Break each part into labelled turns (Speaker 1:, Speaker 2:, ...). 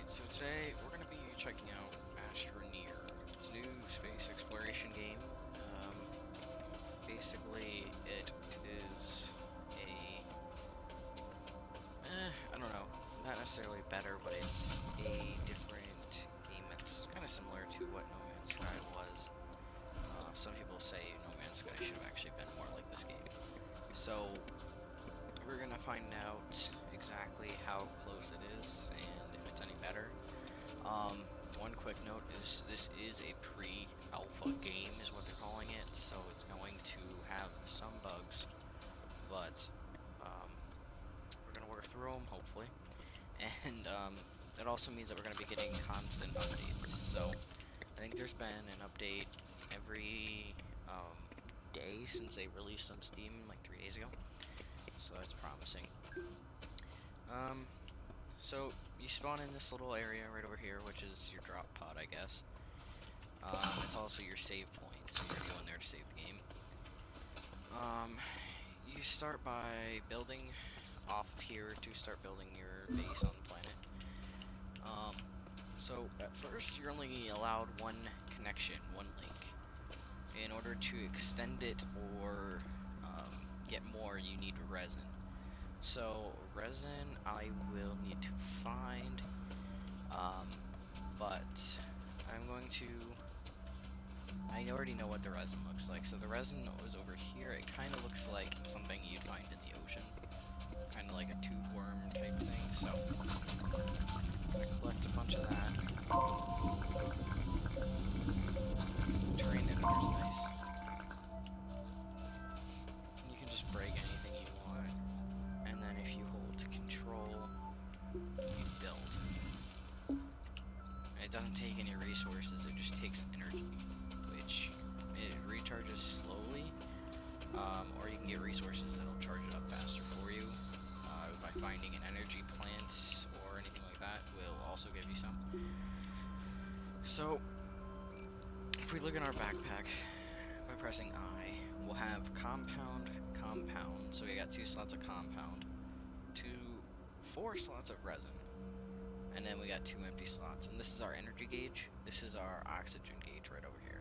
Speaker 1: So today we're going to be checking out Astroneer. It's a new space exploration game. Basically, it is I don't know, not necessarily better, but it's a different game that's kind of similar to what No Man's Sky was. Some people say No Man's Sky should have actually been more like this game. So we're going to find out exactly how close it is and if it's any better. One quick note is this is a pre-alpha game is what they're calling it, so it's going to have some bugs, but we're going to work through them, hopefully. And it also means that we're going to be getting constant updates. So I think there's been an update every day since they released on Steam like 3 days ago, so that's promising. So you spawn in this little area right over here, which is your drop pod, I guess. It's also your save point, so you're going there to save the game. You start by building off here to start building your base on the planet. So at first you're only allowed one connection, one link. In order to extend it or get more, you need resin. So resin I will need to find, but I'm going to, I already know what the resin looks like. So the resin is over here. It kind of looks like something you'd find in the ocean, kind of like a tube worm type thing. So I'm gonna collect a bunch of that. Terrain editor's nice. You can just break anything you want, and then if you hold control, you build. It doesn't take any resources, it just takes energy, which it recharges slowly, or you can get resources that'll charge it up faster for you by finding an energy plant or anything like that will also give you some. So if we look in our backpack by pressing I, we'll have compound, so we got 2 slots of compound, 4 slots of resin, and then we got 2 empty slots. And this is our energy gauge. This is our oxygen gauge right over here.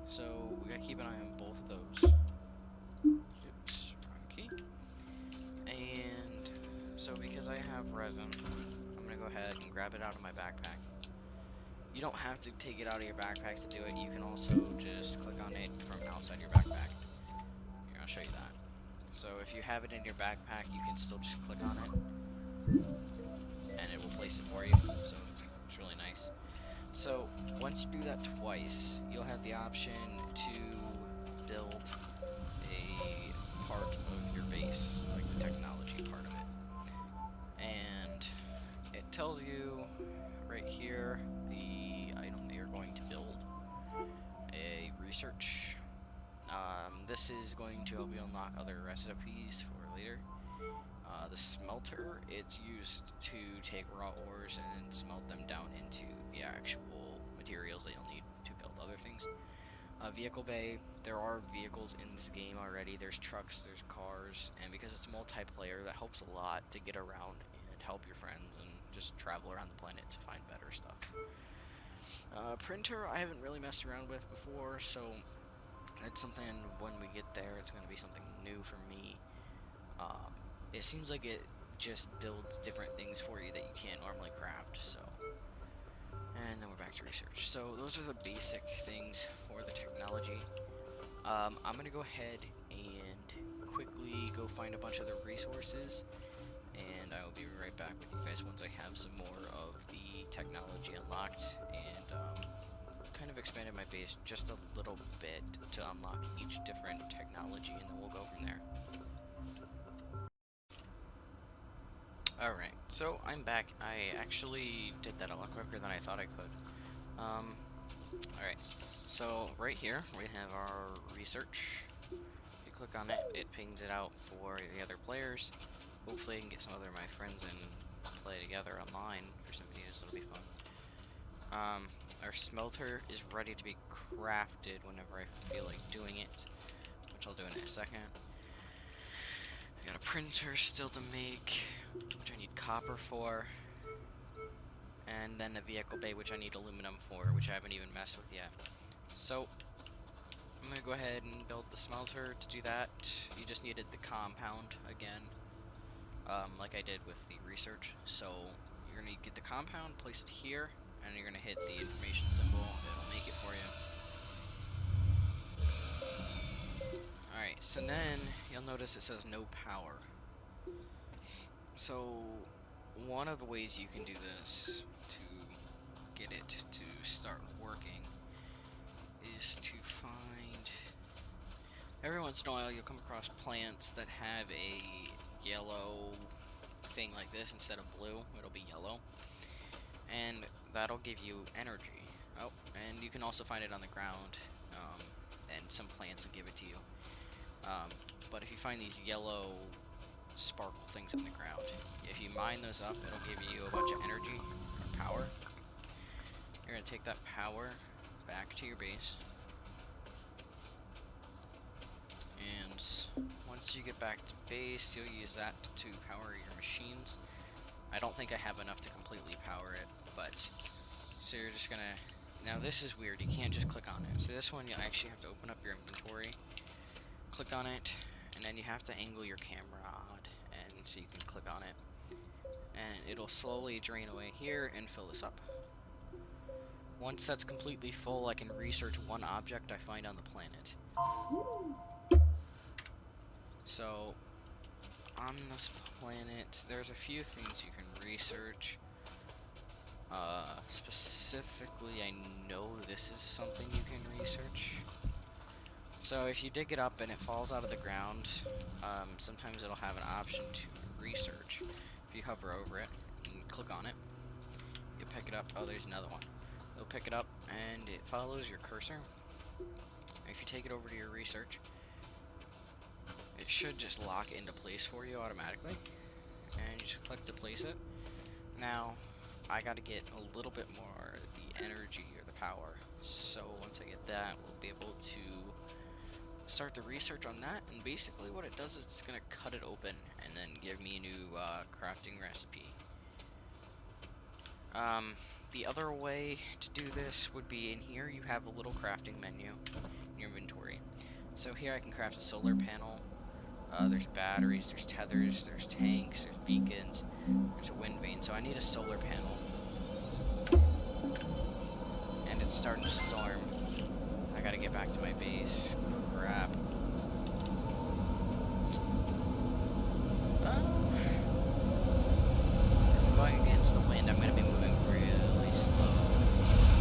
Speaker 1: So we gotta keep an eye on both of those. Oops, wrong key. And so because I have resin, I'm gonna go ahead and grab it out of my backpack. You don't have to take it out of your backpack to do it. You can also just click on it from outside your backpack. Here, I'll show you that. So if you have it in your backpack, you can still just click on it, and it will place it for you. So it's really nice. So once you do that twice, you'll have the option to build a part of your base, like the technology part of it. And it tells you right here the item that you're going to build. A research. This is going to help you unlock other recipes for later. The smelter, it's used to take raw ores and smelt them down into the actual materials that you'll need to build other things. Vehicle bay, there are vehicles in this game already. There's trucks, there's cars, and because it's multiplayer, that helps a lot to get around and help your friends and just travel around the planet to find better stuff. Printer, I haven't really messed around with before, so it's something when we get there, it's going to be something new for me. It seems like it just builds different things for you that you can't normally craft, so. And then we're back to research. So those are the basic things for the technology. I'm going to go ahead and quickly go find a bunch of the resources, and I will be right back with you guys once I have some more of the technology unlocked, and kind of expanded my base just a little bit to unlock each different technology, and then we'll go from there. Alright, so I'm back. I actually did that a lot quicker than I thought I could. Alright, so right here we have our research. If you click on it, it pings it out for the other players. Hopefully I can get some other of my friends and play together online for some videos. It'll be fun. Our smelter is ready to be crafted whenever I feel like doing it, which I'll do in a second. We got a printer still to make, which I need copper for. and then the vehicle bay, which I need aluminum for, which I haven't even messed with yet. So I'm gonna go ahead and build the smelter. To do that, you just needed the compound again, like I did with the research. So you're gonna get the compound, place it here, and you're gonna hit the information symbol. It'll make it for you. Alright, so then you'll notice it says no power. So one of the ways you can do this to get it to start working is to find... Every once in a while you'll come across plants that have a yellow thing like this instead of blue. It'll be yellow. And that'll give you energy. Oh, and you can also find it on the ground. And some plants will give it to you. But if you find these yellow sparkle things in the ground, if you mine those up, it'll give you a bunch of energy or power. You're going to take that power back to your base. And once you get back to base, you'll use that to power your machines. I don't think I have enough to completely power it, but... So you're just going to... Now this is weird, you can't just click on it. So this one, you actually have to open up your inventory, click on it, and then you have to angle your camera odd, and so you can click on it. And it'll slowly drain away here and fill this up. Once that's completely full, I can research one object I find on the planet. So, on this planet, there's a few things you can research. Specifically, I know this is something you can research. So if you dig it up and it falls out of the ground, sometimes it'll have an option to research. If you hover over it and click on it, you pick it up. Oh, there's another one. You'll pick it up and it follows your cursor. If you take it over to your research, it should just lock into place for you automatically. And you just click to place it. Now, I gotta get a little bit more the energy or the power. So once I get that, we'll be able to start the research on that. And basically what it does is it's gonna cut it open and then give me a new crafting recipe. The other way to do this would be in here. You have a little crafting menu in your inventory. So here I can craft a solar panel. There's batteries, there's tethers, there's tanks, there's beacons, there's a wind vane. So I need a solar panel. And it's starting to storm. I gotta get back to my base. Crap. As I'm going against the wind, I'm gonna be moving really slow.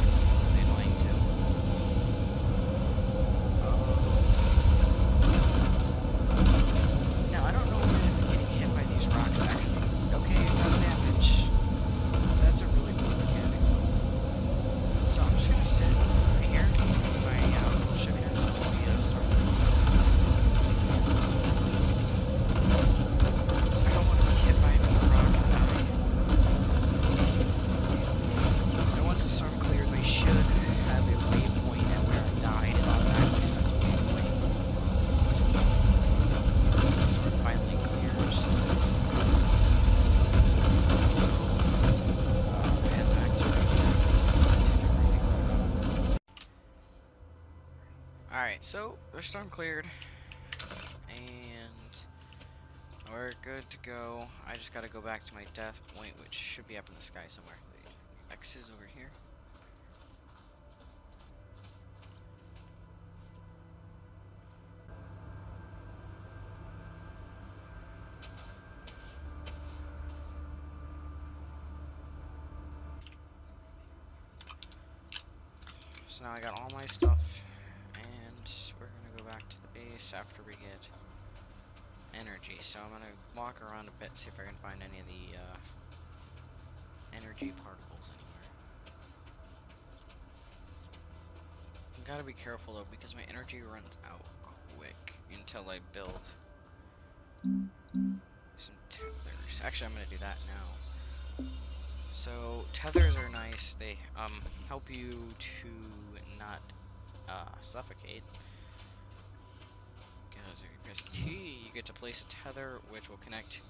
Speaker 1: It's really annoying too. Now, I don't know if getting hit by these rocks actually... Okay, it does damage. That's a really cool mechanic. So I'm just gonna sit right here. My little ship here until we start. I don't want to be hit by another rock and die. And once the storm clears, I should have a waypoint at where I died. It automatically sets a waypoint. So once the storm finally clears, head back to it. Alright, so the storm cleared. And we're good to go. I just gotta go back to my death point, which should be up in the sky somewhere. The X is over here. So now I got all my stuff, and we're gonna go back to the base after we get energy. So I'm gonna walk around a bit, see if I can find any of the energy particles anywhere. I gotta be careful though, because my energy runs out quick until I build some tethers. Actually, I'm gonna do that now. So tethers are nice. They help you to not suffocate. Because if you press T, you get to place a tether, which will connect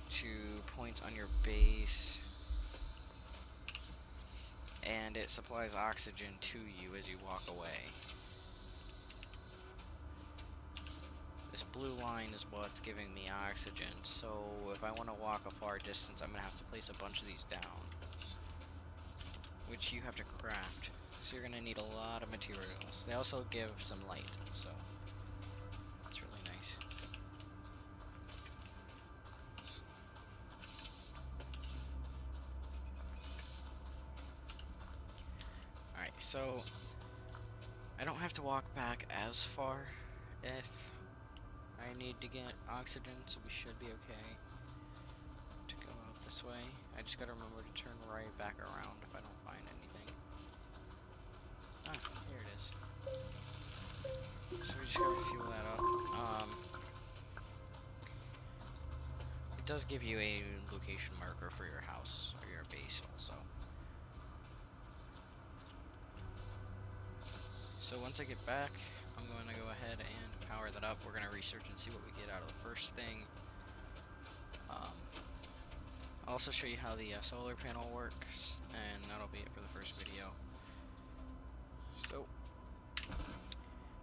Speaker 1: to points on your base. it supplies oxygen to you as you walk away. This blue line is what's giving me oxygen, so if I want to walk a far distance, I'm going to have to place a bunch of these down, which you have to craft. So you're going to need a lot of materials. They also give some light, so it's really nice. Alright, so I don't have to walk back as far if I need to get oxygen, so we should be okay to go out this way. I just gotta remember to turn right back around if I don't find anything. Ah, here it is. So we just gotta fuel that up. It does give you a location marker for your house or your base also. So once I get back, I'm going to go ahead and power that up. We're going to research and see what we get out of the first thing. I'll also show you how the solar panel works, and that'll be it for the first video. So,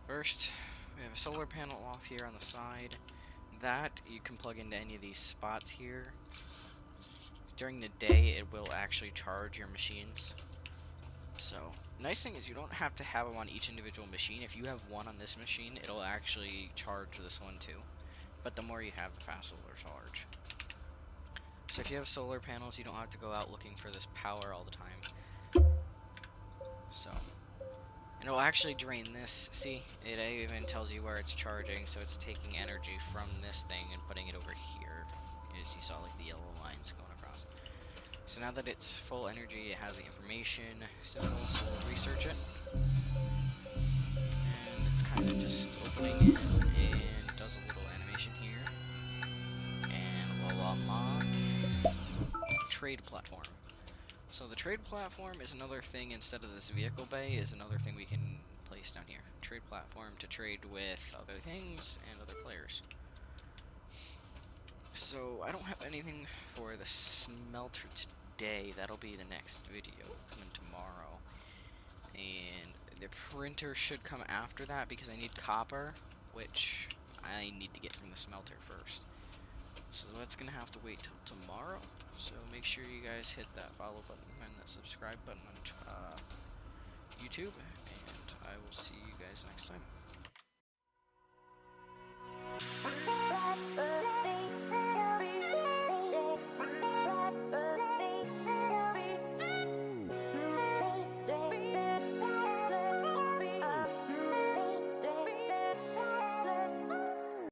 Speaker 1: first, we have a solar panel off here on the side. That you can plug into any of these spots here. During the day, it will actually charge your machines. So, nice thing is you don't have to have them on each individual machine. If you have one on this machine, it'll actually charge this one too. But the more you have, the faster it'll charge. So if you have solar panels, you don't have to go out looking for this power all the time. So, and it'll actually drain this. See, it even tells you where it's charging, so it's taking energy from this thing and putting it over here. As you saw, like the yellow lines going across. So now that it's full energy, it has the information symbol, so we'll research it. And it's kind of just opening it, and it does a little animation here. And we'll unlock trade platform. So the trade platform is another thing instead of this vehicle bay, is another thing we can place down here. Trade platform to trade with other things and other players. So I don't have anything for the smelter today. That'll be the next video coming tomorrow. And the printer should come after that because I need copper, which I need to get from the smelter first. So that's gonna have to wait till tomorrow. So make sure you guys hit that follow button and that subscribe button on YouTube, and I will see you guys next time.